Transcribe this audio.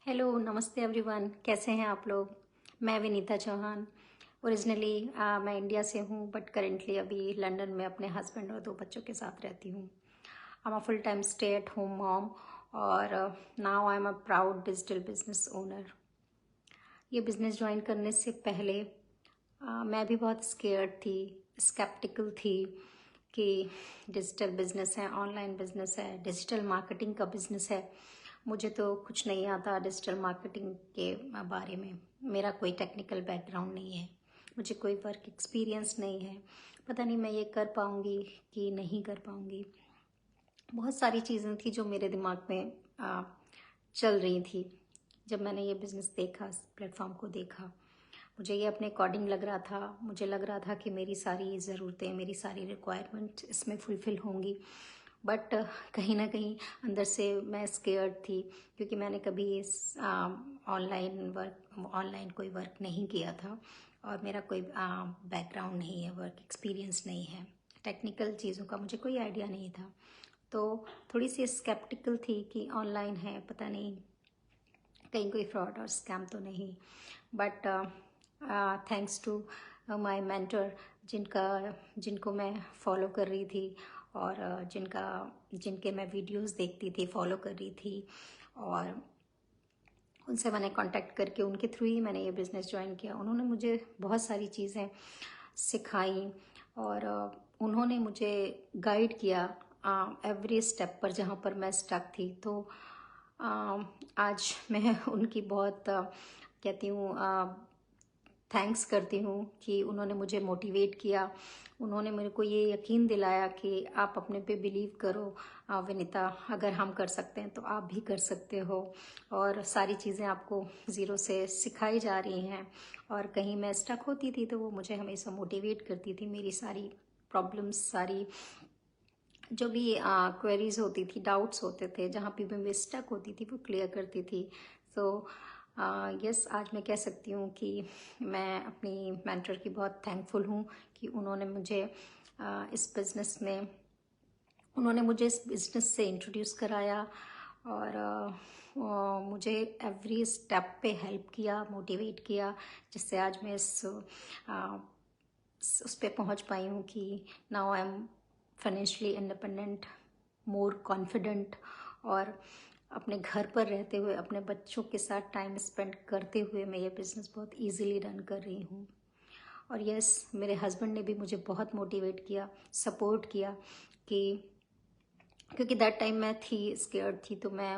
Hello, नमस्ते everyone. कैसे हैं आप लोग? मैं विनीता चौहान। ओरिजिनली मैं इंडिया से हूँ, बट करेंटली अभी लंदन में अपने हस्बैंड और 2 बच्चों के साथ रहती हूँ। I am a full time stay at home mom और now I am a proud digital business owner. ये बिज़नेस ज्वाइन करने से पहले मैं भी बहुत स्केयर्ड थी, स्केप्टिकल थी कि डिजिटल बिजनेस है, ऑनलाइन बिजनेस है, डिजिटल मार्केटिंग का बिजनेस है। मुझे तो कुछ नहीं आता डिजिटल मार्केटिंग के बारे में। मेरा कोई टेक्निकल बैकग्राउंड नहीं है, मुझे कोई वर्क एक्सपीरियंस नहीं है। पता नहीं मैं ये कर पाऊँगी कि नहीं कर पाऊँगी। बहुत सारी चीज़ें थी जो मेरे दिमाग में चल रही थी जब मैंने ये बिज़नेस देखा, इस प्लेटफॉर्म को देखा। मुझे ये अपने अकॉर्डिंग लग रहा था। मुझे लग रहा था कि मेरी सारी ज़रूरतें, मेरी सारी रिक्वायरमेंट इसमें फुलफ़िल होंगी। बट कहीं न कहीं अंदर से मैं स्केयर्ड थी, क्योंकि मैंने कभी इस ऑनलाइन कोई वर्क नहीं किया था और मेरा कोई बैकग्राउंड नहीं है, वर्क एक्सपीरियंस नहीं है। टेक्निकल चीज़ों का मुझे कोई आइडिया नहीं था। तो थोड़ी सी स्केप्टिकल थी कि ऑनलाइन है, पता नहीं कहीं कोई फ्रॉड और स्कैम तो नहीं। But thanks to my mentor, जिनको मैं फॉलो कर रही थी और जिनके मैं वीडियोस देखती थी, फॉलो कर रही थी, और उनसे मैंने कांटेक्ट करके उनके थ्रू ही मैंने ये बिज़नेस ज्वाइन किया। उन्होंने मुझे बहुत सारी चीज़ें सिखाई और उन्होंने मुझे गाइड किया एवरी स्टेप पर जहाँ पर मैं स्टक थी। तो आज मैं उनकी बहुत कहती हूँ, थैंक्स करती हूँ कि उन्होंने मुझे मोटिवेट किया। उन्होंने मेरे को ये यकीन दिलाया कि आप अपने पे बिलीव करो विनीता, अगर हम कर सकते हैं तो आप भी कर सकते हो। और सारी चीज़ें आपको ज़ीरो से सिखाई जा रही हैं। और कहीं मैं स्टक होती थी तो वो मुझे हमेशा मोटिवेट करती थी। मेरी सारी प्रॉब्लम्स, सारी जो भी क्वेरीज होती थी, डाउट्स होते थे, जहाँ पे भी मैं स्टक होती थी, वो क्लियर करती थी। सो यस, आज मैं कह सकती हूँ कि मैं अपनी मेंटर की बहुत थैंकफुल हूँ कि उन्होंने मुझे इस बिज़नेस से इंट्रोड्यूस कराया और मुझे एवरी स्टेप पे हेल्प किया, मोटिवेट किया, जिससे आज मैं उस पे पहुंच पाई हूँ कि now I M financially independent, more confident, और अपने घर पर रहते हुए, अपने बच्चों के साथ टाइम स्पेंड करते हुए मैं ये बिज़नेस बहुत इजीली रन कर रही हूँ। और यस, मेरे हस्बैंड ने भी मुझे बहुत मोटिवेट किया, सपोर्ट किया कि क्योंकि दैट टाइम मैं थी स्केयर्ड थी, तो मैंने